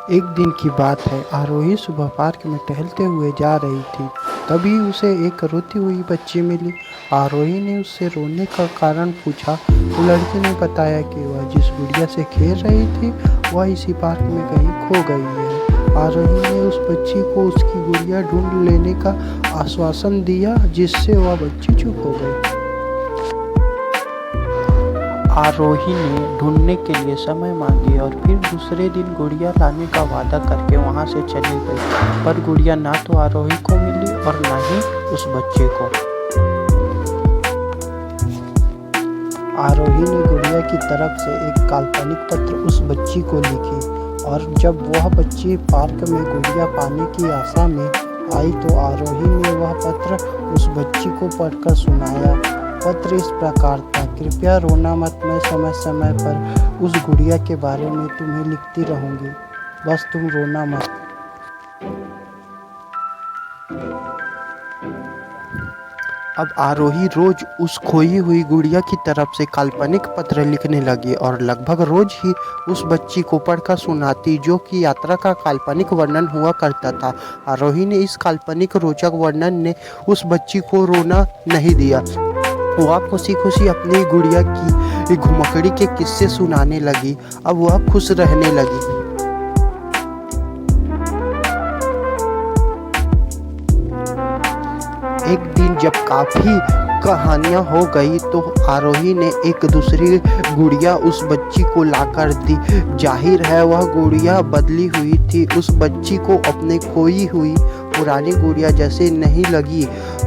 एक दिन की बात है, आरोही सुबह पार्क में टहलते हुए जा रही थी। तभी उसे एक रोती हुई बच्ची मिली। आरोही ने उससे रोने का कारण पूछा तो लड़की ने बताया कि वह जिस गुड़िया से खेल रही थी वह इसी पार्क में कहीं खो गई है। आरोही ने उस बच्ची को उसकी गुड़िया ढूंढ लेने का आश्वासन दिया, जिससे वह बच्ची चुप हो गई। आरोही ने ढूंढने के लिए समय मांगी और फिर दूसरे दिन गुड़िया लाने का वादा करके वहां से चली गई। पर गुड़िया ना तो आरोही को मिली और ना ही उस बच्चे को। आरोही ने गुड़िया की तरफ से एक काल्पनिक पत्र उस बच्ची को लिखी और जब वह बच्ची पार्क में गुड़िया पाने की आशा में आई तो आरोही ने वह पत्र उस बच्ची को पढ़कर सुनाया। पत्र इस प्रकार था, कृपया रोना मत, मैं समय समय पर उस गुड़िया के बारे में तुम्हें लिखती रहूंगी, बस तुम रोना मत। अब आरोही रोज उस खोई हुई गुड़िया की तरफ से काल्पनिक पत्र लिखने लगी और लगभग रोज ही उस बच्ची को पढ़कर सुनाती, जो कि यात्रा का काल्पनिक वर्णन हुआ करता था। आरोही ने इस काल्पनिक रोचक वर्णन ने उस बच्ची को रोना नहीं दिया। वह खुशी खुशी अपनी गुड़िया की घुमकड़ी के किस्से सुनाने लगी। अब वह खुश रहने लगी। एक दिन जब काफी कहानियां हो गई तो आरोही ने एक दूसरी गुड़िया उस बच्ची को लाकर दी। जाहिर है वह गुड़िया बदली हुई थी। उस बच्ची को अपने खोई हुई पुरानी गुड़िया जैसे नहीं लगी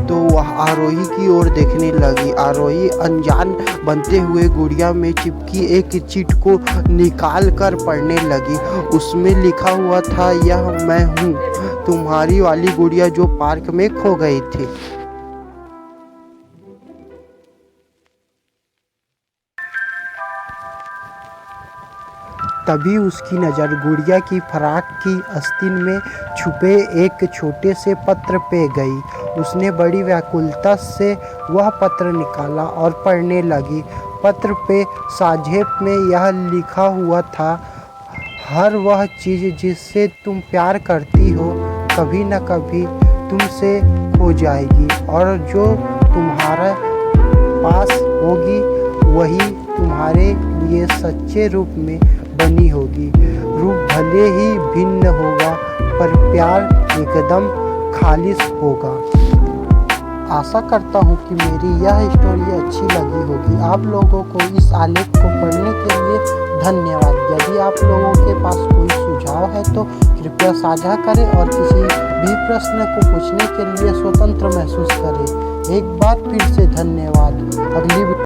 तो वह आरोही की ओर देखने लगी। आरोही अनजान बनते हुए गुड़िया में चिपकी एक चिट को निकाल कर पढ़ने लगी। उसमें लिखा हुआ था, यह मैं हूँ, तुम्हारी वाली गुड़िया जो पार्क में खो गई थी। तभी उसकी नज़र गुड़िया की फराक की आस्तीन में छुपे एक छोटे से पत्र पे गई। उसने बड़ी व्याकुलता से वह पत्र निकाला और पढ़ने लगी। पत्र पे संक्षेप में यह लिखा हुआ था, हर वह चीज़ जिससे तुम प्यार करती हो कभी न कभी तुमसे खो जाएगी और जो तुम्हारे पास होगी वही तुम्हारे लिए सच्चे रूप में बनी होगी। रूप भले ही भिन्न होगा पर प्यार एकदम खालिस होगा। आशा करता हूँ कि मेरी यह स्टोरी अच्छी लगी होगी। आप लोगों को इस आलेख को पढ़ने के लिए धन्यवाद। यदि आप लोगों के पास कोई सुझाव है तो कृपया साझा करें और किसी भी प्रश्न को पूछने के लिए स्वतंत्र महसूस करें। एक बार फिर से धन्यवाद। अगली